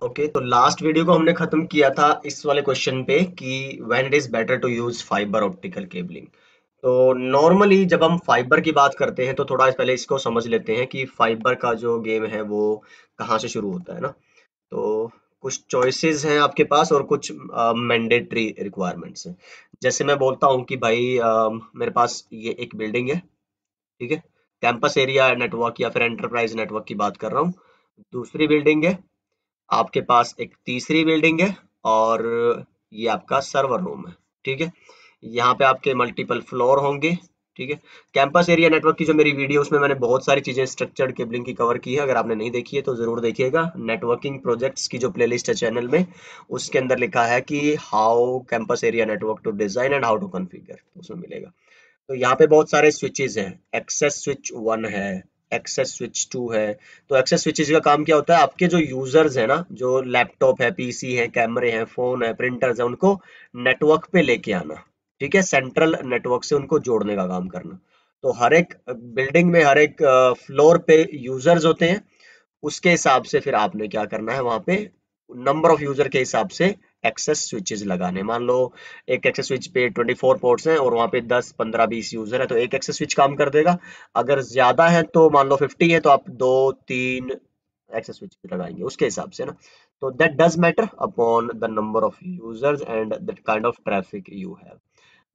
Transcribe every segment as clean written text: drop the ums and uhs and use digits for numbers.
Okay, तो last video को हमने खत्म किया था इस वाले क्वेश्चन पे कि when it is better to use fibre optical cabling. तो नॉर्मली जब हम फाइबर की बात करते हैं तो थोड़ा पहले इसको समझ लेते हैं कि फाइबर का जो गेम है वो कहाँ से शुरू होता है ना। तो कुछ चॉइसेस हैं आपके पास और कुछ मैंडेटरी रिक्वायरमेंट्स हैं। जैसे मैं बोलता हूँ कि भाई मेरे पास ये एक बिल्डिंग है, ठीक है। कैंपस एरिया नेटवर्क या फिर एंटरप्राइज नेटवर्क की बात कर रहा हूँ। दूसरी बिल्डिंग है, आपके पास एक तीसरी बिल्डिंग है, और ये आपका सर्वर रूम है, ठीक है। यहाँ पे आपके मल्टीपल फ्लोर होंगे, ठीक है। कैंपस एरिया नेटवर्क की जो मेरी वीडियो उसमें मैंने बहुत सारी चीजें स्ट्रक्चर्ड केबलिंग की कवर की है, अगर आपने नहीं देखी है तो जरूर देखिएगा। नेटवर्किंग प्रोजेक्ट्स की जो प्लेलिस्ट है चैनल में, उसके अंदर लिखा है कि how campus area network to design and how to configure, उसमें मिलेगा। तो यहाँ पे बहुत सारे स्विचेस हैं। एक्सेस स्विच 1 है, एक्सेस स्विच 2 है। तो एक्सेस स्विचेस का काम क्या होता है, आपके जो यूजर्स है ना, जो लैपटॉप है, पीसी है, कैमरे हैं, फोन है, प्रिंटर्स है, उनको नेटवर्क पे लेके आना, ठीक है। सेंट्रल नेटवर्क से उनको जोड़ने का काम करना। तो हर एक बिल्डिंग में, हर एक फ्लोर पे यूजर्स होते हैं। उसके हिसाब से फिर आपने क्या करना है, वहां पे नंबर ऑफ यूजर के हिसाब से एक्सेस स्विचेस लगाने। मान लो एक एक्सेस स्विच पे 24 पोर्ट्स हैं और वहां पे 10 15 20 यूजर है, तो एक एक्सेस स्विच काम कर देगा। अगर ज्यादा है तो मान लो 50 है, तो आप 2 3 एक्सेस स्विच लगाएंगे उसके हिसाब से ना। तो that does matter upon the number of users and that kind of traffic you have.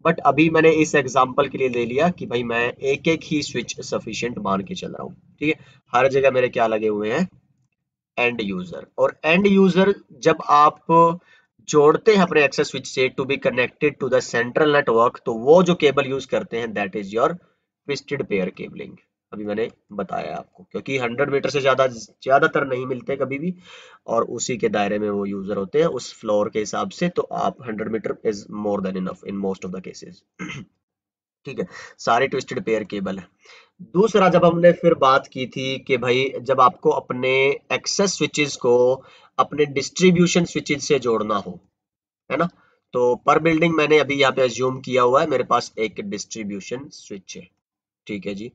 But अभी मैंने इस एग्जांपल के लिए ले लिया कि भाई मैं एक एक ही स्विच सफिशिएंट मान के चल रहा हूँ, ठीक है। हर जगह मेरे क्या लगे हुए हैं, एंड यूजर। और एंड यूजर जब आप जोड़ते हैं अपने एक्सेस स्विच से to be connected to the central network, तो वो जो केबल यूज करते हैं that is your twisted pair cabling. अभी मैंने बताया आपको, क्योंकि 100 मीटर से ज्यादातर नहीं मिलते कभी भी, और उसी के दायरे में वो यूजर होते हैं उस फ्लोर के हिसाब से। तो आप 100 metre is more than enough in most of the cases. ठीक है, सारे ट्विस्टेड पेयर केबल है। दूसरा, जब हमने फिर बात की थी कि भाई जब आपको अपने एक्सेस स्विचेस को अपने डिस्ट्रीब्यूशन स्विचेस से जोड़ना हो, है ना। तो पर बिल्डिंग मैंने अभी यहाँ पे अज्यूम किया हुआ है, मेरे पास एक डिस्ट्रीब्यूशन स्विच है, ठीक है जी।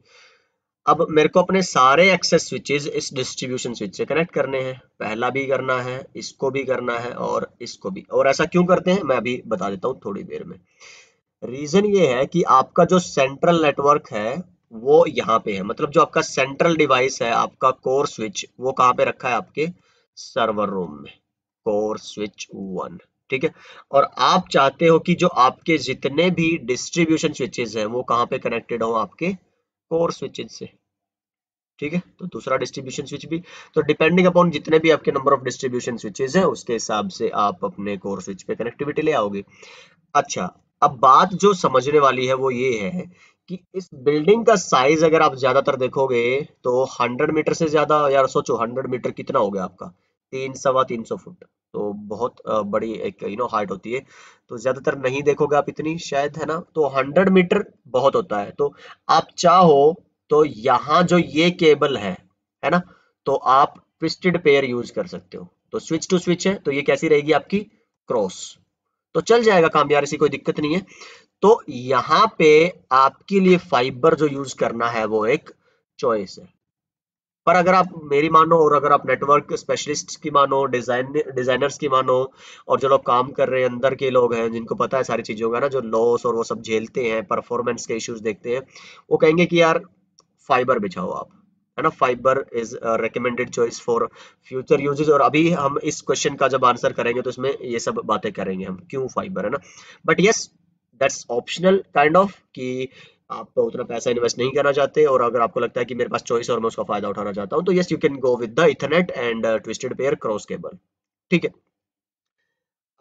अब मेरे को अपने सारे एक्सेस स्विचेस इस डिस्ट्रीब्यूशन स्विच से कनेक्ट करने हैं। पहला भी करना है, इसको भी करना है, और इसको भी। और ऐसा क्यों करते हैं मैं अभी बता देता हूँ थोड़ी देर में। रीजन ये है कि आपका जो सेंट्रल नेटवर्क है वो यहाँ पे है, मतलब जो आपका सेंट्रल डिवाइस है, आपका कोर स्विच, वो कहाँ पे रखा है, आपके सर्वर रूम में, कोर स्विच 1, ठीक है। और आप चाहते हो कि जो आपके जितने भी डिस्ट्रीब्यूशन स्विचेस हैं वो कहाँ पे कनेक्टेड हो, आपके कोर स्विचेस से, ठीक है। तो दूसरा डिस्ट्रीब्यूशन स्विच भी, तो डिपेंडिंग अपॉन जितने भी आपके नंबर ऑफ डिस्ट्रीब्यूशन स्विचेस हैं उसके हिसाब से आप अपने कोर स्विच पे कनेक्टिविटी ले आओगे। अच्छा, अब बात जो समझने वाली है वो ये है कि इस बिल्डिंग का साइज अगर आप ज्यादातर देखोगे तो 100 मीटर से ज्यादा, यार सोचो 100 मीटर कितना हो गया आपका, 300 सवा 300 फुट। तो बहुत बड़ी एक हाइट होती है। तो ज्यादातर नहीं देखोगे आप इतनी शायद, है ना। तो 100 मीटर बहुत होता है। तो आप चाहो तो यहाँ जो ये केबल है ना, तो आप ट्विस्टेड पेयर यूज कर सकते हो। तो स्विच टू स्विच है, तो ये कैसी रहेगी आपकी, क्रॉस। तो चल जाएगा काम यार, ऐसी कोई दिक्कत नहीं है। तो यहाँ पे आपके लिए फाइबर जो यूज करना है वो एक चॉइस है। पर अगर आप मेरी मानो, और अगर आप नेटवर्क स्पेशलिस्ट की मानो, डिजाइनर्स की मानो, और जो लोग काम कर रहे हैं अंदर के लोग हैं जिनको पता है सारी चीजों का ना, जो लॉस और वो सब झेलते हैं, परफॉर्मेंस के इश्यूज देखते हैं, वो कहेंगे कि यार फाइबर बिछाओ आप, है ना। Fibre is recommended choice for future usage. और अभी हम इस क्वेश्चन का जब आंसर करेंगे तो इसमें ये सब बातें करेंगे हम, क्यों फाइबर, है ना। But yes, that's optional kind of, कि आप तो उतना पैसा इन्वेस्ट नहीं करना चाहते, और अगर आपको लगता है कि मेरे पास चॉइस और मैं उसका फायदा उठाना चाहता हूँ, तो yes you can go with the Ethernet and twisted pair cross cable, ठीक है।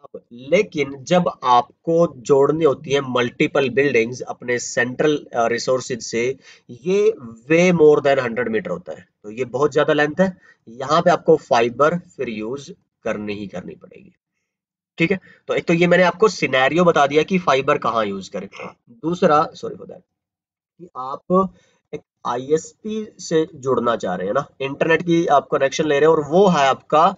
अब लेकिन जब आपको जोड़नी होती है मल्टीपल बिल्डिंग्स अपने सेंट्रल रिसोर्सेज से, ये वे मोर देन 100 मीटर होता है, तो ये बहुत ज्यादा लेंथ है। यहाँ पे आपको फाइबर फिर यूज करनी ही करनी पड़ेगी, ठीक है। तो एक तो ये मैंने आपको सिनेरियो बता दिया कि फाइबर कहाँ यूज करें। दूसरा, सॉरी फॉर दैट, कि आप एक आईएसपी से जुड़ना चाह रहे हैं ना, इंटरनेट की आप कनेक्शन ले रहे हैं, और वो है आपका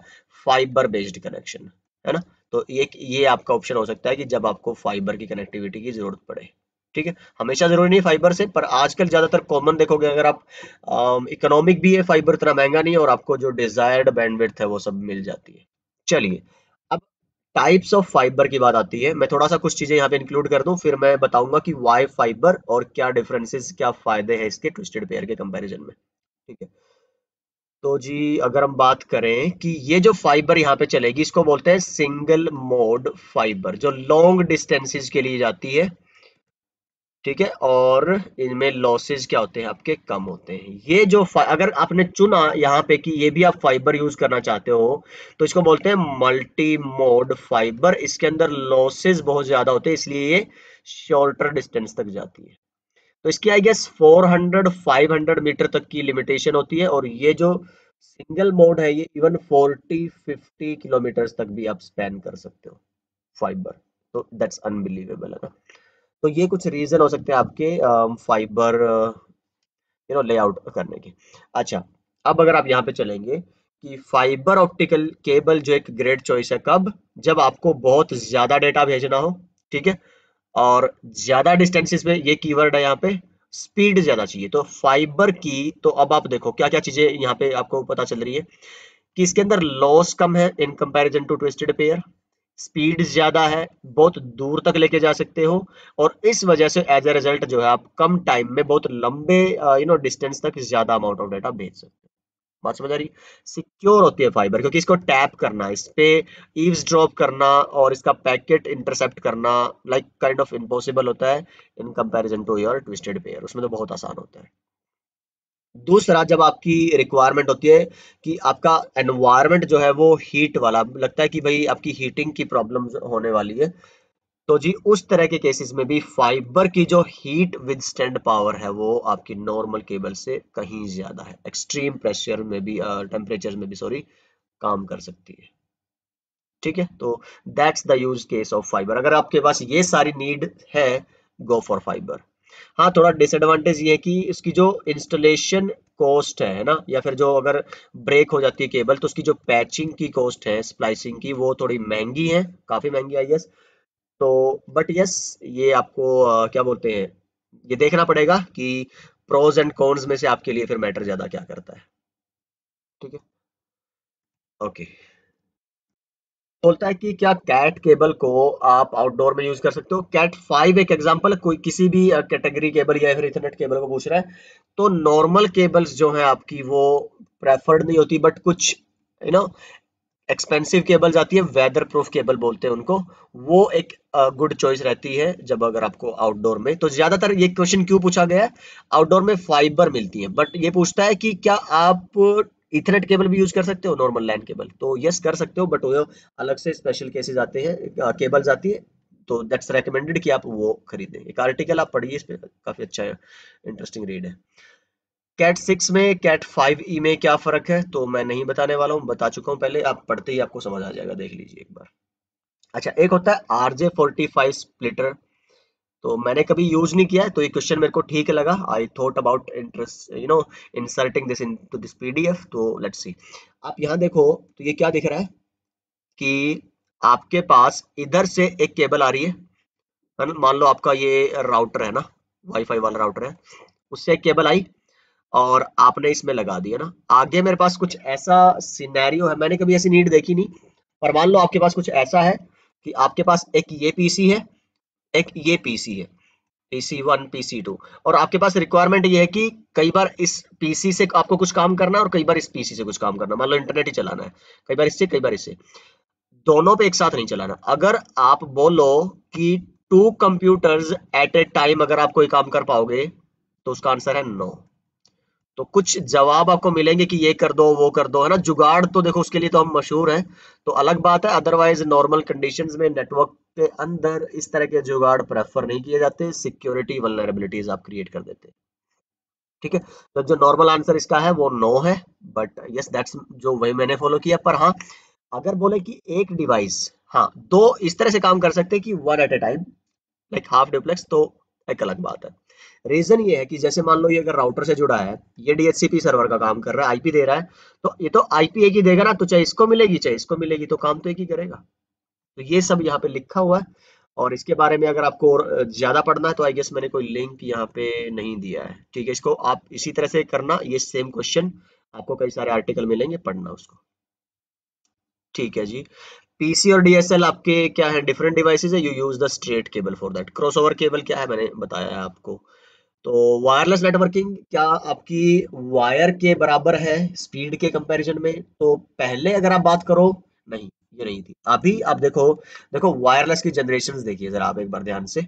फाइबर बेस्ड कनेक्शन, है ना। तो ये आपका ऑप्शन हो सकता है कि जब आपको फाइबर की कनेक्टिविटी की जरूरत पड़े, ठीक है। हमेशा जरूरी नहीं फाइबर से, पर आजकल ज्यादातर कॉमन देखोगे, अगर आप इकोनॉमिक भी है, फाइबर इतना महंगा नहीं है, और आपको जो डिजायर्ड बैंडविड्थ है वो सब मिल जाती है। चलिए, अब टाइप्स ऑफ फाइबर की बात आती है। मैं थोड़ा सा कुछ चीजें यहाँ पे इंक्लूड कर दूं, फिर मैं बताऊंगा कि वाई फाइबर और क्या डिफरेंसेस, क्या फायदे हैं इसके ट्विस्टेड पेयर के कंपैरिजन में। ठीक है, तो जी अगर हम बात करें कि ये जो फाइबर यहाँ पे चलेगी, इसको बोलते हैं सिंगल मोड फाइबर, जो लॉन्ग डिस्टेंसेस के लिए जाती है। ठीक है, और इनमें लॉसेस क्या होते हैं आपके, कम होते हैं। ये जो अगर आपने चुना यहाँ पे कि ये भी आप फाइबर यूज करना चाहते हो, तो इसको बोलते हैं मल्टी मोड फाइबर। इसके अंदर लॉसेस बहुत ज्यादा होते हैं, इसलिए ये शॉर्टर डिस्टेंस तक जाती है। तो इसकी आई गेस 400 500 मीटर तक की लिमिटेशन होती है, और ये जो सिंगल मोड है ये इवन 40 50 किलोमीटर तक भी आप स्पैन कर सकते हो फाइबर। तो दैट्स अनबिलीवेबल है ना। तो ये कुछ रीजन हो सकते हैं आपके फाइबर लेआउट करने के। अच्छा, अब अगर आप यहाँ पे चलेंगे कि फाइबर ऑप्टिकल केबल जो एक ग्रेट चॉइस है, कब, जब आपको बहुत ज्यादा डेटा भेजना हो। ठीक है, और ज्यादा डिस्टेंसेस पे, ये कीवर्ड है यहाँ पे, स्पीड ज्यादा चाहिए तो फाइबर की। तो अब आप देखो क्या क्या चीजें यहाँ पे आपको पता चल रही है कि इसके अंदर लॉस कम है in comparison to twisted pair, speed ज्यादा है, बहुत दूर तक लेके जा सकते हो, और इस वजह से एज ए रिजल्ट जो है आप कम टाइम में बहुत लंबे डिस्टेंस तक ज्यादा अमाउंट ऑफ डेटा भेज सकते हो। बात समझ आ रही, सिक्योर होती है फाइबर, क्योंकि इसको टैप करना, इस पे ईव्स ड्रॉप करना और इसका पैकेट इंटरसेप्ट करना लाइक काइंड ऑफ इम्पॉसिबल होता है in comparison to your twisted pair, उसमें तो बहुत आसान होता है। दूसरा, जब आपकी रिक्वायरमेंट होती है कि आपका एनवायरनमेंट जो है वो हीट वाला लगता है कि भाई आपकी हीटिंग की प्रॉब्लम होने वाली है, तो जी उस तरह के केसेस में भी फाइबर की जो हीट विदस्टैंड पावर है वो आपकी नॉर्मल केबल से कहीं ज्यादा है, एक्सट्रीम प्रेशर में भी, टेम्परेचर में भी, सॉरी, काम कर सकती है। ठीक है, तो that's the use case of fibre. अगर आपके पास ये सारी नीड है, गो फॉर फाइबर। हाँ, थोड़ा डिसएडवांटेज ये है कि इसकी जो इंस्टॉलेशन कॉस्ट है ना, या फिर जो अगर ब्रेक हो जाती है केबल तो उसकी जो पैचिंग की कॉस्ट है, स्प्लाइसिंग की, वो थोड़ी महंगी है, काफी महंगी आई गेस। तो बट यस, ये आपको क्या बोलते हैं, ये देखना पड़ेगा कि प्रोज एंड कॉन्स में से आपके लिए फिर मैटर ज्यादा क्या करता है। ठीक है, ओके। बोलता है कि क्या कैट केबल को आप आउटडोर में यूज कर सकते हो। कैट 5 एक एग्जांपल है, कोई किसी भी कैटेगरी केबल या फिर इथरनेट केबल को पूछ रहा है। तो नॉर्मल केबल्स जो है आपकी वो प्रेफर्ड नहीं होती, बट कुछ यू नो एक्सपेंसिव केबल्स आती है, वेदर प्रूफ केबल बोलते हैं उनको, वो एक गुड चॉइस रहती है जब अगर आपको आउटडोर में। तो ज्यादातर ये क्वेश्चन क्यों पूछा गया है, आउटडोर में फाइबर मिलती है, बट ये पूछता है कि क्या आप इथरनेट केबल भी यूज कर सकते हो, नॉर्मल लैन केबल, तो यस कर सकते हो, बट वो अलग से स्पेशल केसेस आते हैं, केबल्स आती है, तो दैट्स रेकमेंडेड कि आप वो खरीदें। एक आर्टिकल आप पढ़िए इस पे, काफी अच्छा है, इंटरेस्टिंग रीड है। कैट 6 में कैट 5 ई में क्या फर्क है, तो मैं नहीं बताने वाला हूँ, बता चुका हूँ पहले, आप पढ़ते ही आपको समझ आ जाएगा, देख लीजिए एक बार। अच्छा, एक होता है RJ45 स्प्लिटर, तो मैंने कभी यूज नहीं किया है, तो ये क्वेश्चन मेरे को ठीक लगा, I thought about interest inserting this into this PDF. तो लेट्स सी, आप यहाँ देखो, तो ये क्या दिख रहा है कि आपके पास इधर से एक केबल आ रही है ना, मान लो आपका ये राउटर है ना, वाईफाई वाला राउटर है, उससे एक केबल आई और आपने इसमें लगा दिया ना। आगे मेरे पास कुछ ऐसा सिनेरियो है, मैंने कभी ऐसी नीड देखी नहीं, पर मान लो आपके पास कुछ ऐसा है कि आपके पास एक ये पीसी है, एक ये पीसी है, PC1 PC2, और आपके पास रिक्वायरमेंट ये है कि कई बार इस पीसी से आपको कुछ काम करना है और कई बार इस पीसी से कुछ काम करना है, मान लो इंटरनेट ही चलाना है, कई बार इससे कई बार इससे, दोनों पे एक साथ नहीं चलाना। अगर आप बोलो कि two computers at a time अगर आप कोई काम कर पाओगे, तो उसका आंसर है नो। तो कुछ जवाब आपको मिलेंगे कि ये कर दो वो कर दो, है ना, जुगाड़ तो देखो उसके लिए तो हम मशहूर हैं, तो अलग बात है, अदरवाइज नॉर्मल कंडीशंस में नेटवर्क के अंदर इस तरह के जुगाड़ प्रेफर नहीं किए जाते, सिक्योरिटी वल्नरेबिलिटीज आप क्रिएट कर देते हैं। ठीक है, तो जो नॉर्मल आंसर इसका है वो नो है, बट यस दैट्स जो वही मैंने फॉलो किया। पर हाँ, अगर बोले कि एक डिवाइस, हाँ, दो इस तरह से काम कर सकते हैं कि one at a time, like half duplex, तो एक अलग बात है। रीजन ये है कि जैसे मान लो ये अगर राउटर से जुड़ा है, ये DHCP सर्वर का काम कर रहा है, आईपी दे रहा है, तो ये तो आईपी एक ही देगा ना, तो चाहे इसको मिलेगी चाहे इसको मिलेगी, तो काम तो एक ही करेगा। तो ये सब यहाँ पे लिखा हुआ है, और इसके बारे में अगर आपको और ज्यादा पढ़ना है तो आई गेस मैंने कोई लिंक यहाँ पे नहीं दिया है। ठीक है, इसको आप इसी तरह से करना, ये सेम क्वेश्चन आपको कई सारे आर्टिकल मिलेंगे, पढ़ना उसको। ठीक है जी। पीसी और डीएसएल आपके क्या है, डिफरेंट डिवाइसेस है, you use the straight cable for that. Crossover cable क्या है मैंने बताया है आपको। तो वायरलेस नेटवर्किंग क्या आपकी वायर के बराबर है स्पीड के कंपैरिजन में? तो पहले अगर आप बात करो, नहीं, ये नहीं थी। अभी आप देखो, देखो वायरलेस की जनरेशन देखिए जरा आप एक बार ध्यान से।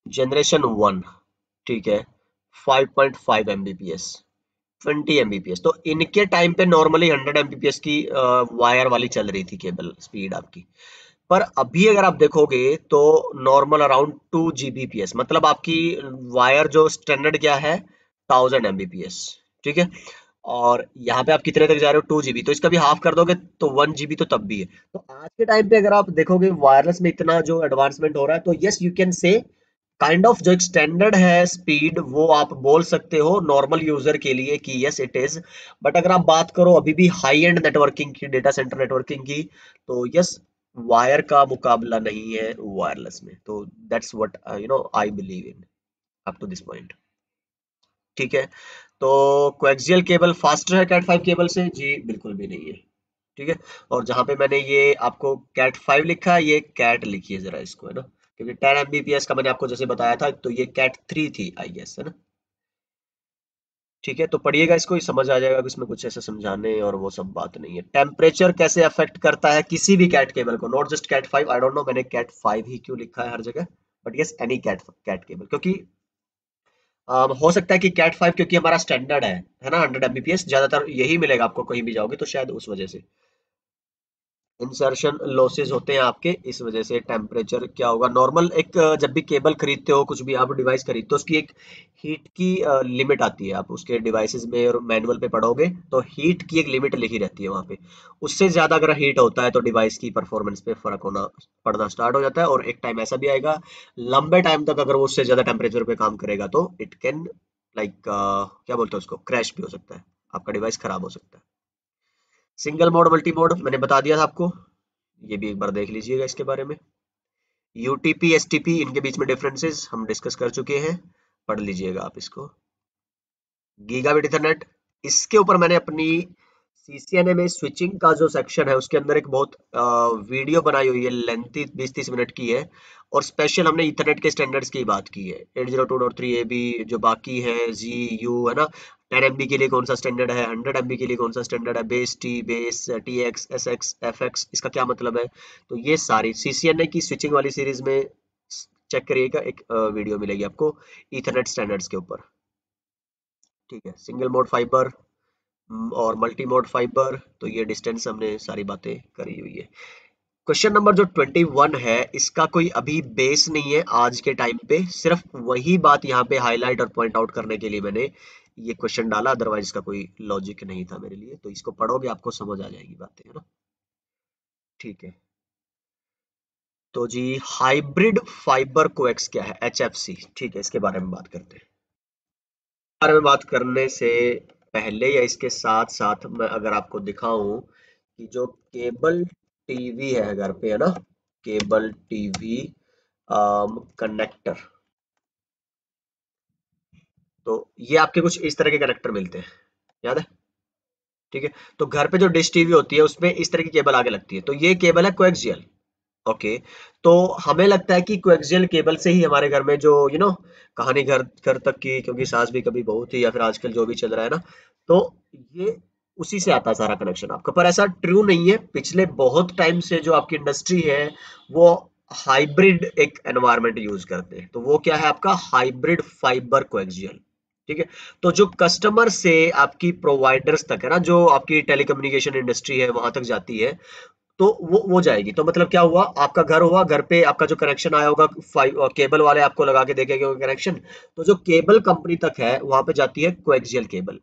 जनरेशन वन, ठीक है, 5.5 एमबीपीएस, 20 एमबीपीएस। तो इनके टाइम पे नॉर्मली 100 एमबीपीएस की वायर वाली चल रही थी केबल स्पीड आपकी। पर अभी अगर आप देखोगे तो नॉर्मल अराउंड 2 जीबीपीएस, मतलब आपकी वायर जो स्टैंडर्ड क्या है, 1000 एमबीपीएस, ठीक है। और यहाँ पे आप कितने तक जा रहे हो, 2 जीबी, तो इसका भी हाफ कर दोगे तो 1 जीबी तो तब भी है। तो आज के टाइम पे अगर आप देखोगे वायरलेस में इतना जो एडवांसमेंट हो रहा है, तो yes you can say kind of जो एक स्टैंडर्ड है स्पीड, वो आप बोल सकते हो नॉर्मल यूजर के लिए कि यस इट इज। बट अगर आप बात करो अभी भी हाई एंड नेटवर्किंग की, डेटा सेंटर नेटवर्किंग की, तो यस वायर का मुकाबला नहीं है वायरलेस में। तो that's what I believe in up to this point. ठीक है। तो कोएक्सियल केबल फास्टर है कैट 5 केबल से? जी बिल्कुल भी नहीं है। ठीक है। और जहां पे मैंने ये आपको कैट 5 लिखा है, ये कैट लिखिए जरा इसको, है ना, क्योंकि 10 एमबीपीएस का मैंने आपको जैसे बताया था, तो ये कैट 3 थी आई गेस, है ना। ठीक है, तो पढ़िएगा इसको, ही समझ आ जाएगा कि इसमें कुछ ऐसे समझाने और वो सब बात नहीं है। टेम्परेचर कैसे अफेक्ट करता है किसी भी कैट केबल को, not just cat 5। I don't know मैंने कैट 5 ही क्यों लिखा है हर जगह, but yes any cat cat cable, क्योंकि हो सकता है कि कैट 5 क्योंकि हमारा स्टैंडर्ड है ना, 100 एमबीपीएस ज्यादातर यही मिलेगा आपको कहीं भी जाओगे, तो शायद उस वजह से इंसर्शन लॉसेस होते हैं आपके, इस वजह से टेम्परेचर क्या होगा नॉर्मल। एक जब भी केबल खरीदते हो, कुछ भी आप डिवाइस खरीदते हो, उसकी एक हीट की लिमिट आती है। आप उसके डिवाइसेस में और मैनुअल पे पढ़ोगे तो हीट की एक लिमिट लिखी रहती है वहां पे। उससे ज्यादा अगर हीट होता है तो डिवाइस की परफॉर्मेंस पे फर्क होना पड़ना स्टार्ट हो जाता है। और एक टाइम ऐसा भी आएगा लंबे टाइम तक अगर वो उससे ज्यादा टेम्परेचर पे काम करेगा तो इट कैन लाइक क्या बोलते हैं उसको, क्रैश भी हो सकता है, आपका डिवाइस खराब हो सकता है। सिंगल मोड मल्टी मोड मैंने बता दिया था आपको, ये भी एक बार देख लीजिएगा इसके बारे में। यूटीपी एसटीपी इनके बीच में डिफरेंसेस हम डिस्कस कर चुके हैं, पढ़ लीजिएगा आप इसको। गीगाबिट इथरनेट, इसके ऊपर मैंने अपनी सीसीएनए में स्विचिंग का जो सेक्शन है उसके अंदर एक बहुत वीडियो बनाई हुई है, लेंथी 20-30 मिनट की है। और स्पेशल हमने इथरनेट के स्टैंडर्ड्स की बात की है, 802.3 एबी जो बाकी है, जी यू, है ना। 10 एमबी के लिए कौन सा स्टैंडर्ड है, 100 एमबी के लिए कौन सा स्टैंडर्ड है, base T, base T x, S x, F x, इसका क्या मतलब है। तो ये सारी सीसीएनए की स्विचिंग वाली सीरीज में चेक करिएगा, एक वीडियो मिलेगी आपको इथरनेट स्टैंडर्ड्स के ऊपर। ठीक है, सिंगल मोड फाइबर और मल्टी मोड फाइबर, तो ये डिस्टेंस हमने सारी बातें करी हुई है। क्वेश्चन नंबर जो 21 है, इसका कोई अभी बेस नहीं है आज के टाइम पे, सिर्फ वही बात यहाँ पे हाईलाइट और पॉइंट आउट करने के लिए मैंने ये क्वेश्चन डाला, अदरवाइज इसका कोई लॉजिक नहीं था मेरे लिए। तो इसको पढ़ोगे आपको समझ आ जाएगी बातें, है ना। ठीक है। तो जी हाइब्रिड फाइबर कोएक्स क्या है, एचएफसी, ठीक है, इसके बारे में बात करते हैं। बारे में बात करने से पहले या इसके साथ साथ मैं अगर आपको दिखाऊं कि जो केबल टीवी है घर पे, है ना, केबल टीवी कनेक्टर, तो ये आपके कुछ इस तरह के कनेक्टर मिलते हैं, याद है। ठीक है। तो घर पे जो डिश टीवी होती है उसमें इस तरह की केबल आगे लगती है, तो ये केबल है कोएक्सियल। ओके। तो हमें लगता है कि कोएक्सियल केबल से ही हमारे घर में जो कहानी घर घर तक की, क्योंकि सास भी कभी बहू थी, या फिर आजकल जो भी चल रहा है ना, तो ये उसी से आता है सारा कनेक्शन आपका। पर ऐसा ट्रू नहीं है, पिछले बहुत टाइम से जो आपकी इंडस्ट्री है वो हाइब्रिड एक एनवायरनमेंट यूज करते हैं। तो वो क्या है आपका हाइब्रिड फाइबर कोएक्सियल। ठीक है। तो जो कस्टमर से आपकी प्रोवाइडर्स तक, है ना, जो आपकी टेलीकम्युनिकेशन इंडस्ट्री है वहां तक जाती है, तो वो जाएगी। तो मतलब क्या हुआ, आपका घर हुआ, घर पे आपका जो कनेक्शन आया होगा, केबल वाले आपको लगा के देखेंगे कनेक्शन, तो जो केबल कंपनी तक है वहां पे जाती है कोएक्सियल केबल।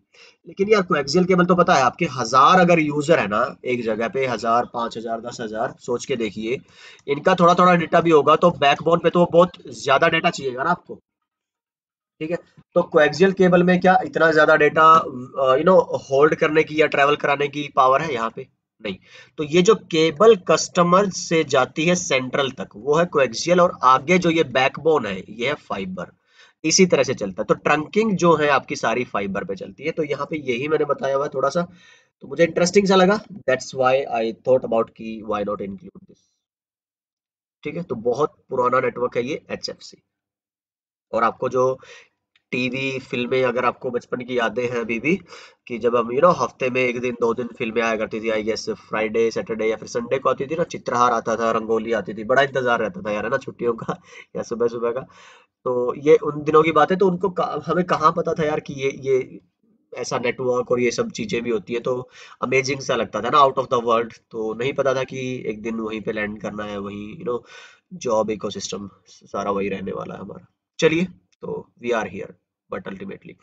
लेकिन यार कोएक्सियल केबल तो पता है आपके 1000 अगर यूजर है ना, एक जगह पे 1000, 5000, 10,000, सोच के देखिए, इनका थोड़ा थोड़ा डेटा भी होगा, तो बैकबोन पे तो बहुत ज्यादा डेटा चाहिएगा ना आपको। ठीक है। तो कोएक्सियल केबल में क्या इतना ज्यादा डेटा होल्ड करने की या ट्रेवल कराने की पावर है यहाँ पे? नहीं। तो ये जो केबल कस्टमर से जाती है सेंट्रल तक वो है कोएक्सियल, और आगे जो ये बैकबोन है ये है फाइबर। इसी तरह से चलता है। तो ट्रंकिंग जो है आपकी सारी फाइबर पे चलती है। तो यहाँ पे यही मैंने बताया हुआ है थोड़ा सा, तो मुझे इंटरेस्टिंग सा लगा। That's why I thought about कि व्हाई नॉट इंक्लूड दिस। ठीक है, तो बहुत पुराना नेटवर्क है ये एचएफसी। और आपको जो टीवी फिल्में, अगर आपको बचपन की यादें हैं अभी भी, कि जब हम हफ्ते में एक दिन दो दिन फिल्में आया करती थी, आई गेस फ्राइडे सैटरडे या फिर संडे को आती थी ना, चित्रहार आता था, रंगोली आती थी, बड़ा इंतजार रहता था यार, है ना, छुट्टियों का या सुबह सुबह का। तो ये उन दिनों की बात है। तो हमें कहाँ पता था यार कि ये ऐसा नेटवर्क और ये सब चीजें भी होती है। तो अमेजिंग सा लगता था ना, आउट ऑफ द वर्ल्ड। तो नहीं पता था कि एक दिन वहीं पे लैंड करना है, वहीं जॉब इकोसिस्टम सारा वही रहने वाला है हमारा। चलिए, तो we are here. But ultimately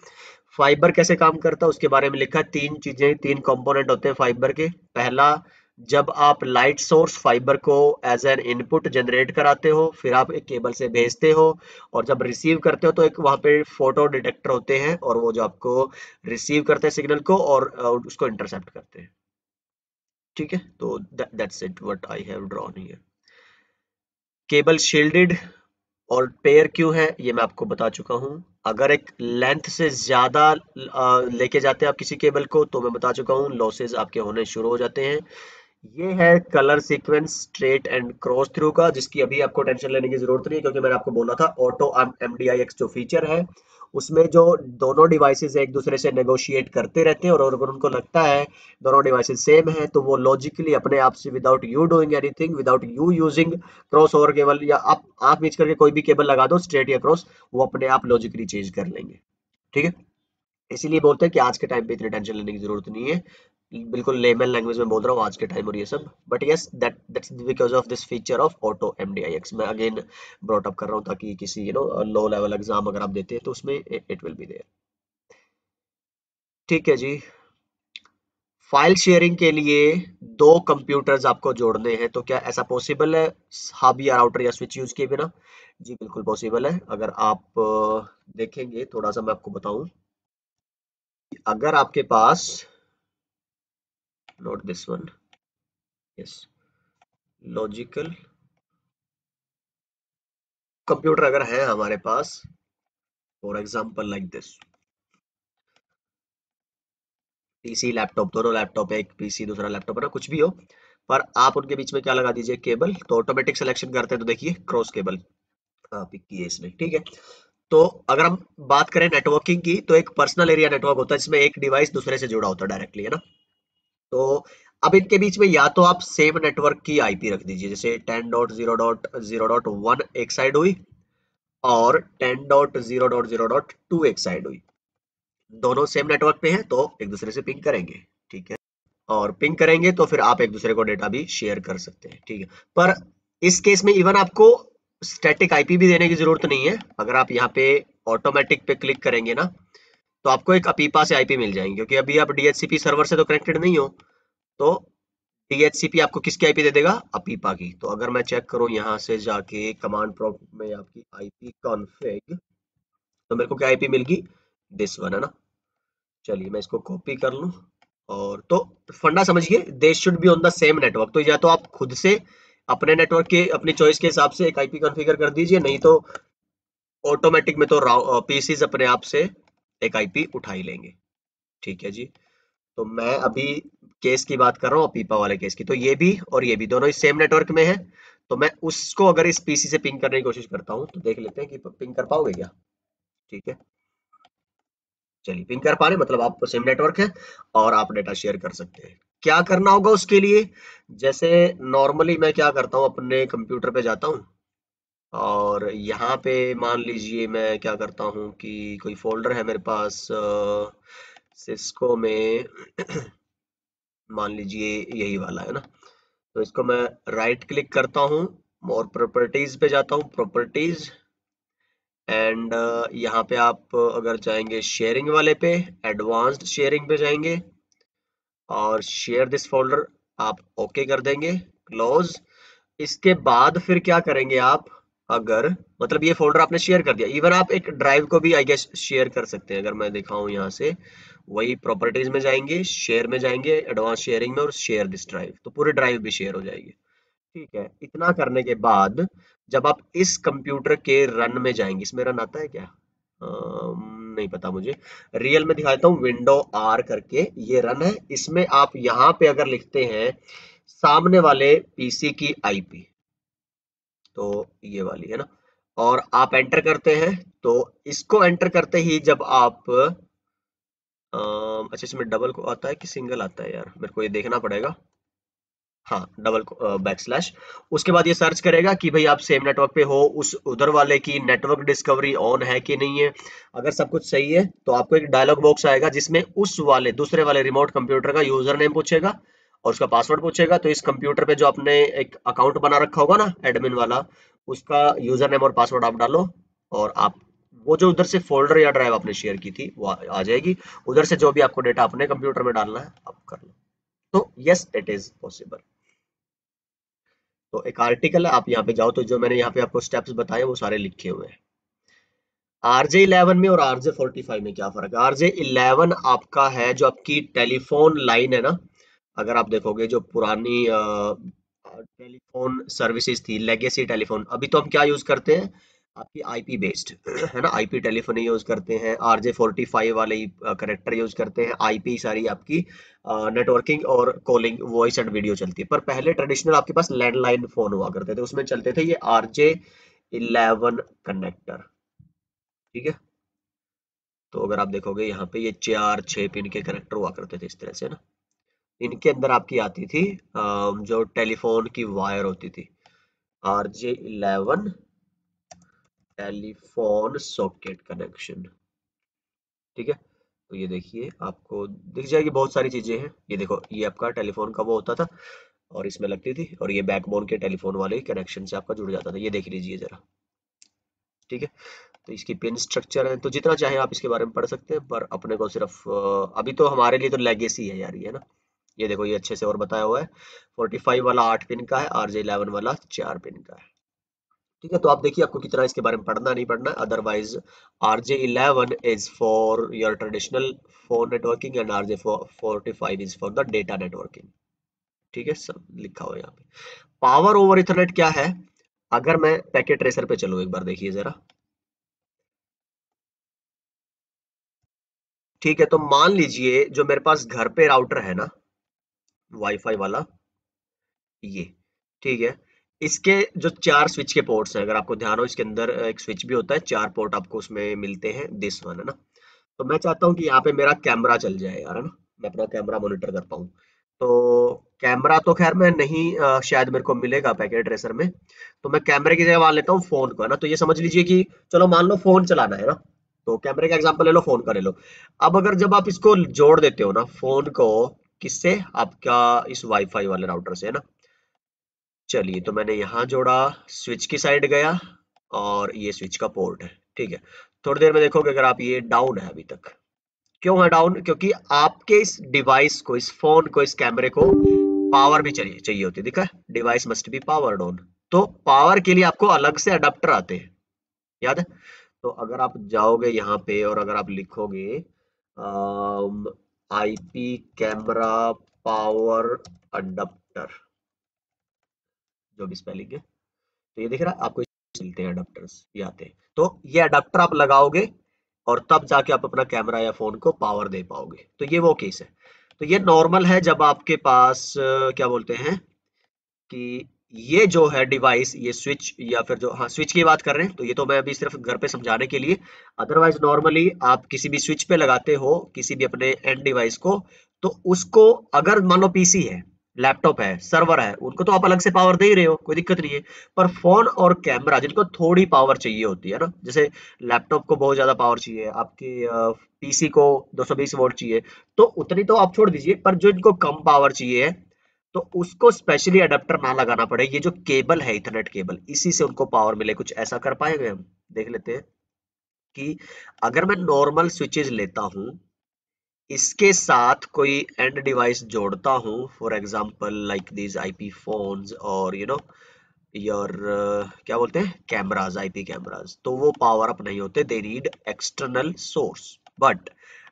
fibre कैसे काम करता है उसके बारे में लिखा है। तीन चीजें, तीन कंपोनेंट होते हैं फाइबर के। पहला, जब आप लाइट सोर्स फाइबर को एज एन इनपुट जनरेट कराते हो, फिर आप एक केबल से भेजते हो, और जब रिसीव करते हो तो एक वहां पे फोटो डिटेक्टर होते हैं, और वो जो आपको रिसीव करते हैं सिग्नल को, और उसको इंटरसेप्ट करते हैं। ठीक है, तो that's it what I have drawn here. Cable shielded और पेयर क्यों है ये मैं आपको बता चुका हूँ। अगर एक लेंथ से ज्यादा लेके जाते हैं आप किसी केबल को, तो मैं बता चुका हूँ लॉसेस आपके होने शुरू हो जाते हैं। ये है colour sequence straight and cross through का, जिसकी अभी आपको टेंशन लेने की जरूरत नहीं है, क्योंकि मैंने आपको बोला था ऑटो एमडीआईएक्स जो फीचर है, उसमें जो दोनों डिवाइसेस एक दूसरे से नेगोशिएट करते रहते हैं, और अगर उनको लगता है दोनों डिवाइसेस सेम है, तो वो लॉजिकली अपने आप से, without you doing anything, without you using cross over cable, या आप आंख मीच करके कोई भी केबल लगा दो स्ट्रेट या क्रॉस, वो अपने आप लॉजिकली चेंज कर लेंगे। ठीक है, इसीलिए बोलते हैं कि आज के टाइम पे इतनी टेंशन लेने की जरूरत नहीं है। बिल्कुल लेमन लैंग्वेज में बोल रहा हूँ आज के टाइम और ये सब। But yes, that's because of this feature of auto MDIX. मैं अगेन ब्रॉट अप कर रहा हूँ, ताकि किसी लो लेवल एग्जाम अगर आप देते हैं तो उसमें इट विल बी देयर। ठीक है जी। फाइल शेयरिंग के लिए दो कंप्यूटर्स आपको जोड़ने हैं, तो क्या ऐसा पॉसिबल है हब या राउटर या स्विच यूज किए बिना? जी बिल्कुल पॉसिबल है। अगर आप देखेंगे थोड़ा सा, मैं आपको बताऊं, अगर आपके पास, note this one, yes, logical computer अगर है हमारे पास, for example like this, PC laptop, दोनों लैपटॉप है, एक पीसी दूसरा लैपटॉप है ना, कुछ भी हो, पर आप उनके बीच में क्या लगा दीजिए, केबल, तो ऑटोमेटिक सिलेक्शन करते हैं, तो देखिए क्रॉस केबल पिक की है इसने। ठीक है, तो अगर हम बात करें नेटवर्किंग की, तो एक पर्सनल एरिया नेटवर्क होता है जिसमें एक डिवाइस दूसरे से जुड़ा होता है डायरेक्टली, है ना। तो अब इनके बीच में या तो आप सेम नेटवर्क की आईपी रख दीजिए, जैसे 10.0.0.1 एक साइड हुई, और 10.0.0.2 एक साइड हुई। दोनों सेम नेटवर्क पे हैं तो एक दूसरे से पिंग करेंगे। ठीक है, और पिंग करेंगे तो फिर आप एक दूसरे को डेटा भी शेयर कर सकते हैं। ठीक है, पर इस केस में इवन आपको स्टैटिक आईपी भी देने की जरूरत नहीं है। अगर आप यहाँ पे ऑटोमेटिक पे क्लिक करेंगे ना, तो आपको एक अपीपा से आईपी मिल जाएंगे, क्योंकि अभी आप डीएचसीपी सर्वर से तो कनेक्टेड नहीं हो। तो डीएचसीपी आपको किसकी आईपी दे देगा? अपीपा की। तो अगर मैं चेक करूं यहाँ से जाके कमांड प्रॉम्प्ट में आपकी आईपी कॉन्फ़िग, तो मेरे को क्या आईपी मिल गई? दिस वन, है ना। चलिए मैं इसको कॉपी कर लूं, और तो फंडा समझिए, they should be on the same network. तो या तो आप खुद से अपने नेटवर्क के अपनी चॉइस के हिसाब से एक आईपी कॉन्फ़िगर कर दीजिए, नहीं तो ऑटोमेटिक में तो पीसीज अपने आप से एक आईपी उठा ही लेंगे। ठीक है जी। तो मैं अभी केस की बात कर रहा हूँ, पीपा वाले केस की। तो ये भी और ये भी दोनों ही सेम नेटवर्क में है। तो मैं उसको अगर इस पीसी से पिंग करने की कोशिश करता हूँ, तो देख लेते हैं कि पिंग कर पाओगे क्या। ठीक है, चलिए पिंग कर पा रहे, मतलब आप सेम नेटवर्क है और आप डेटा शेयर कर सकते हैं। क्या करना होगा उसके लिए? जैसे नॉर्मली मैं क्या करता हूँ, अपने कंप्यूटर पे जाता हूँ, और यहाँ पे मान लीजिए मैं क्या करता हूँ कि कोई फोल्डर है मेरे पास सिस्को में, मान लीजिए यही वाला है ना। तो इसको मैं राइट क्लिक करता हूँ, और प्रॉपर्टीज पे जाता हूँ, प्रॉपर्टीज, एंड यहाँ पे आप अगर जाएंगे शेयरिंग वाले पे, एडवांस्ड शेयरिंग पे जाएंगे, और शेयर दिस फोल्डर आप ओके कर देंगे, क्लोज। इसके बाद फिर क्या करेंगे आप, अगर मतलब ये फोल्डर आपने शेयर कर दिया, इवन आप एक ड्राइव को भी आई गेस शेयर कर सकते हैं। अगर मैं दिखाऊं यहाँ से, वही प्रॉपर्टीज में जाएंगे, शेयर में जाएंगे, एडवांस शेयरिंग में, और शेयर दिस ड्राइव, तो पूरी ड्राइव भी शेयर हो जाएगी। ठीक है, इतना करने के बाद जब आप इस कंप्यूटर के रन में जाएंगे, इसमें रन आता है क्या? नहीं पता मुझे। रियल में दिखाता हूँ, विंडो आर करके ये रन है। इसमें आप यहाँ पे अगर लिखते हैं सामने वाले पीसी की आईपी, तो ये वाली है ना, और आप एंटर करते हैं, तो इसको एंटर करते ही जब आप अच्छा, इसमें डबल को आता है कि सिंगल आता है यार, मेरे को ये देखना पड़ेगा। हाँ, डबल बैकस्लैश। उसके बाद ये सर्च करेगा कि भाई आप सेम नेटवर्क पे हो, उस उधर वाले की नेटवर्क डिस्कवरी ऑन है कि नहीं है। अगर सब कुछ सही है तो आपको एक डायलॉग बॉक्स आएगा जिसमें उस वाले दूसरे वाले रिमोट कंप्यूटर का यूजर नेम पूछेगा और उसका पासवर्ड पूछेगा। तो इस कंप्यूटर पे जो आपने एक अकाउंट बना रखा होगा ना एडमिन वाला, उसका यूजर नेम और पासवर्ड आप डालो, और आप वो जो उधर से फोल्डर या ड्राइव आपने शेयर की थी वो आ जाएगी। उधर से जो भी आपको डेटा अपने कंप्यूटर में डालना है आप कर लो। तो यस, इट इज पॉसिबल। तो एक आर्टिकल है, आप यहाँ पे जाओ तो जो मैंने यहाँ पे आपको स्टेप्स बताए वो सारे लिखे हुए हैं। आरजे 11 में और आरजे 45 में क्या फर्क है? आरजे 11 आपका है जो आपकी टेलीफोन लाइन है ना, अगर आप देखोगे जो पुरानी टेलीफोन सर्विसेज थी, लेगेसी टेलीफोन, अभी तो हम क्या यूज करते हैं, आपकी आईपी बेस्ड है ना, आईपी टेलीफोनी यूज करते हैं। आरजे 45 वाले कनेक्टर यूज करते हैं। आईपी सारी आपकी नेटवर्किंग और कॉलिंग, वॉइस एंड वीडियो चलती है। पर पहले ट्रेडिशनल आपके पास लैंडलाइन फोन हुआ करते थे, उसमें चलते थे ये आरजे 11 कनेक्टर। ठीक है, तो अगर आप देखोगे यहाँ पे ये 4-6 पिन के कनेक्टर हुआ करते थे इस तरह से ना। इनके अंदर आपकी आती थी जो टेलीफोन की वायर होती थी, आरजे 11 टेलीफोन सॉकेट कनेक्शन। ठीक है, तो ये देखिए आपको दिख जाएगी बहुत सारी चीजें हैं। ये देखो, ये आपका टेलीफोन का वो होता था और इसमें लगती थी, और ये बैकबोन के टेलीफोन वाले कनेक्शन से आपका जुड़ जाता था। ये देख लीजिए जरा। ठीक है, तो इसकी पिन स्ट्रक्चर है, तो जितना चाहे आप इसके बारे में पढ़ सकते हैं, पर अपने को सिर्फ अभी तो हमारे लिए तो लेगेसी है यार ये ना। ये देखो, ये अच्छे से और बताया हुआ है। 45 वाला 8 पिन का है, आरजे 11 वाला 4 पिन का है। ठीक है, तो आप देखिए आपको कितना इसके बारे में पढ़ना नहीं पढ़ना है। Otherwise RJ 11 is for your traditional phone networking and RJ 45 is for the data networking. ठीक है, सब लिखा हुआ है यहाँ पे। पावर ओवर इथरनेट क्या है? अगर मैं पैकेट ट्रेसर पे चलूँ, एक बार देखिए जरा। ठीक है, तो मान लीजिए जो मेरे पास घर पे राउटर है ना, वाईफाई वाला, ये, ठीक है, इसके जो 4 स्विच के पोर्ट्स हैं, अगर आपको ध्यान हो, इसके अंदर एक स्विच भी होता है, 4 पोर्ट आपको उसमें मिलते हैं, दिस वन है ना। तो मैं चाहता हूँ कि यहाँ पे मेरा कैमरा चल जाए यार, है ना, मैं अपना कैमरा मॉनिटर कर पाऊँ। तो कैमरा तो खैर मैं नहीं शायद मेरे को मिलेगा पैकेट रेसर में। तो मैं कैमरे की जगह मान लेता हूँ फोन को, है ना। तो ये समझ लीजिए कि चलो मान लो फोन चलाना है ना, तो कैमरे का एग्जांपल ले लो, फोन का ले लो। अब अगर जब आप इसको जोड़ देते हो ना फोन को, किससे, आपका इस वाईफाई वाले राउटर से, है ना। चलिए, तो मैंने यहाँ जोड़ा, स्विच की साइड गया, और ये स्विच का पोर्ट है। ठीक है, थोड़ी देर में देखोगे अगर आप, ये डाउन है अभी तक। क्यों है डाउन? क्योंकि आपके इस डिवाइस को, इस फोन को, इस कैमरे को पावर भी चाहिए चाहिए होती है। दिखा, device must be powered on. तो पावर के लिए आपको अलग से अडेप्टर आते हैं, याद है। तो अगर आप जाओगे यहाँ पे और अगर आप लिखोगे आईपी कैमरा पावर अडेप्टर, जो भी स्पेलिंग है, तो ये दिख रहा है आपको, मिलते हैं अडेप्टर्स, ये आते हैं। तो ये अडेप्टर आप लगाओगे और तब जाके आप अपना कैमरा या फोन को पावर दे पाओगे। तो ये वो केस है। तो ये नॉर्मल है जब आपके पास क्या बोलते हैं कि ये जो है डिवाइस, ये स्विच या फिर जो, हाँ, स्विच की बात कर रहे हैं, तो ये तो मैं अभी सिर्फ घर पे समझाने के लिए। अदरवाइज नॉर्मली आप किसी भी स्विच पे लगाते हो किसी भी अपने एंड डिवाइस को, तो उसको, अगर मान लो पीसी है, लैपटॉप है, सर्वर है, उनको तो आप अलग से पावर दे ही रहे हो, कोई दिक्कत नहीं है। पर फोन और कैमरा जिनको थोड़ी पावर चाहिए होती है ना, जैसे लैपटॉप को बहुत ज्यादा पावर चाहिए, आपके पीसी को 220 वोल्ट चाहिए, तो उतनी तो आप छोड़ दीजिए, पर जो इनको कम पावर चाहिए, तो उसको स्पेशली अडेप्टर ना लगाना पड़े। ये जो केबल है, इथरनेट केबल, इसी से उनको पावर मिले। कुछ ऐसा कर पाएंगे हम, देख लेते हैं कि अगर मैं नॉर्मल स्विचेस लेता हूं, इसके साथ कोई एंड डिवाइस जोड़ता हूं, for example like these IP phones, और योर क्या बोलते हैं, कैमराज, आईपी कैमराज, तो वो पावर अप नहीं होते, they need external source. But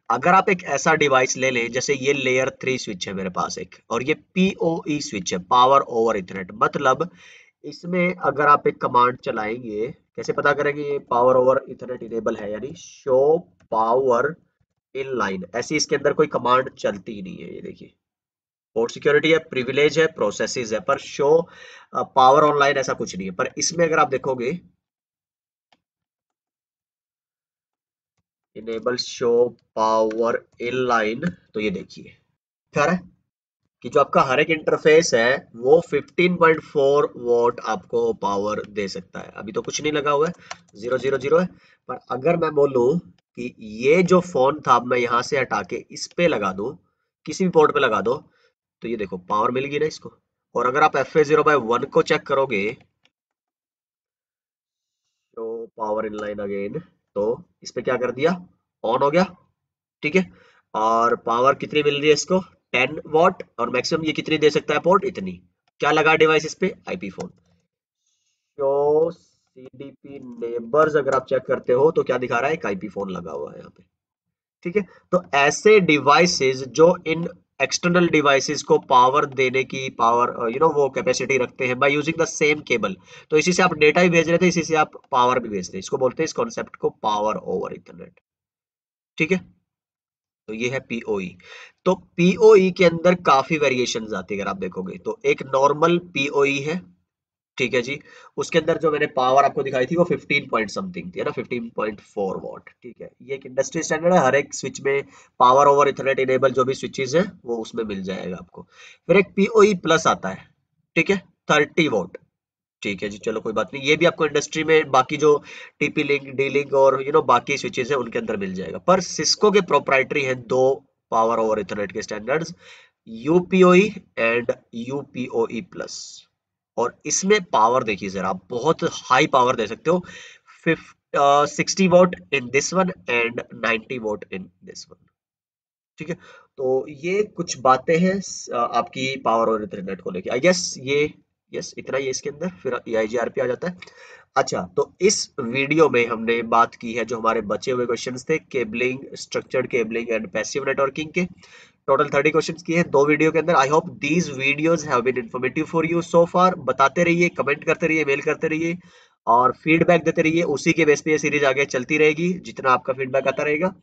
अगर आप एक ऐसा डिवाइस ले लें, जैसे ये लेयर 3 स्विच है मेरे पास एक, और ये पीओई स्विच है, पावर ओवर इथरनेट, मतलब इसमें अगर आप एक कमांड चलाएंगे, कैसे पता करेंगे ये पावर ओवर इथरनेट इनेबल है, यानी शो पावर इन लाइन, ऐसी इसके अंदर कोई कमांड चलती ही नहीं है। ये देखिए, पोर्ट सिक्योरिटी है, प्रिविलेज है, प्रोसेसेस है, पर शो पावर ऑनलाइन ऐसा कुछ नहीं है। पर इसमें अगर आप देखोगे enable show power in line, तो ये देखिए क्या रहा है कि जो आपका हर एक इंटरफेस है वो 15.4 वोल्ट आपको पावर दे सकता है। अभी तो कुछ नहीं लगा हुआ है, 000 है। पर अगर मैं बोलूं कि ये जो फोन था, अब मैं यहां से हटा के इस पे लगा दूं, किसी भी पोर्ट पे लगा दो, तो ये देखो पावर मिल गई ना इसको। और अगर आप FA0/1 को चेक करोगे, तो पावर इन लाइन अगेन, तो इस पे क्या कर दिया, ऑन हो गया। ठीक है, और पावर कितनी मिल रही है इसको, 10 वॉट, और मैक्सिमम ये कितनी दे सकता है पोर्ट, इतनी। क्या लगा डिवाइस इस पे, आईपी फोन। तो सीडीपी नेबर्स अगर आप चेक करते हो तो क्या दिखा रहा है, एक आईपी फोन लगा हुआ है यहाँ पे। ठीक है, तो ऐसे डिवाइसेस जो इन एक्सटर्नल डिवाइसेस को पावर देने की पावर वो कैपेसिटी रखते हैं by using the same cable. तो इसी से आप डेटा भी भेज रहे थे, इसी से आप पावर भी भेज रहे हैं, इसको बोलते हैं, इस कॉन्सेप्ट को पावर ओवर इथरनेट। ठीक है, तो ये है पीओई। तो पीओई के अंदर काफी वेरिएशंस आती है, अगर आप देखोगे तो एक नॉर्मल पीओई है। ठीक है जी, उसके अंदर जो मैंने पावर आपको दिखाई थी वो 15 पॉइंट समथिंग थी, है ना, 15.4 वॉट। ठीक है, ये एक इंडस्ट्री स्टैंडर्ड है, हर एक स्विच में पावर ओवर इथरनेट इनेबल जो भी स्विचेस है वो उसमें मिल जाएगा आपको। फिर एक पीओई प्लस आता है, ठीक है, 30 वॉट। ठीक है जी, चलो कोई बात नहीं, ये भी आपको इंडस्ट्री में बाकी जो टीपी लिंक, डी लिंक और बाकी स्विचेस है उनके अंदर मिल जाएगा। पर सिस्को के प्रोप्राइटरी हैं दो पावर ओवर इथरनेट के स्टैंडर्ड्स, यूपीओई एंड यूपीओई प्लस। और इसमें पावर देखिए सर, आप बहुत हाई पावर दे सकते हो, 60 what in this one and 90 what in this one. ठीक है, तो ये कुछ बातें हैं आपकी पावर और इंटरनेट को लेके, आई गेस ये, यस इतना ही है इसके अंदर, फिर EIGRP आ जाता है। अच्छा, तो इस वीडियो में हमने बात की है जो हमारे बचे हुए क्वेश्चंस थे, cabling, structured cabling and passive networking के। टोटल 30 क्वेश्चंस किए हैं दो वीडियो के अंदर। I hope these videos have been informative for you so far. बताते रहिए, कमेंट करते रहिए, मेल करते रहिए और फीडबैक देते रहिए, उसी के बेस पे ये सीरीज आगे चलती रहेगी जितना आपका फीडबैक आता रहेगा।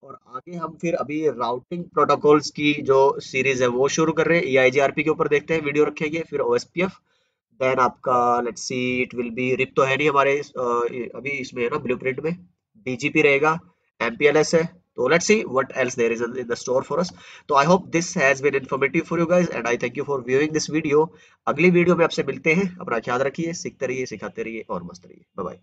और आगे हम फिर अभी राउटिंग प्रोटोकॉल्स की जो सीरीज है वो शुरू कर रहे हैं, EIGRP के ऊपर देखते हैं, वीडियो रखेंगे, फिर OSPF, देन आपका let's see it will be, RIP तो है नहीं हमारे अभी इसमें, है ना, ब्लूप्रिंट में, BGP रहेगा, MPLS है। तो let's see what else there is in the store for us. तो I hope this has been informative for you guys and I thank you for viewing this video. अगली video में आपसे मिलते हैं, अपना ख्याल रखिए, सीखते रहिए, सिखाते रहिए और मस्त रहिए। Bye bye.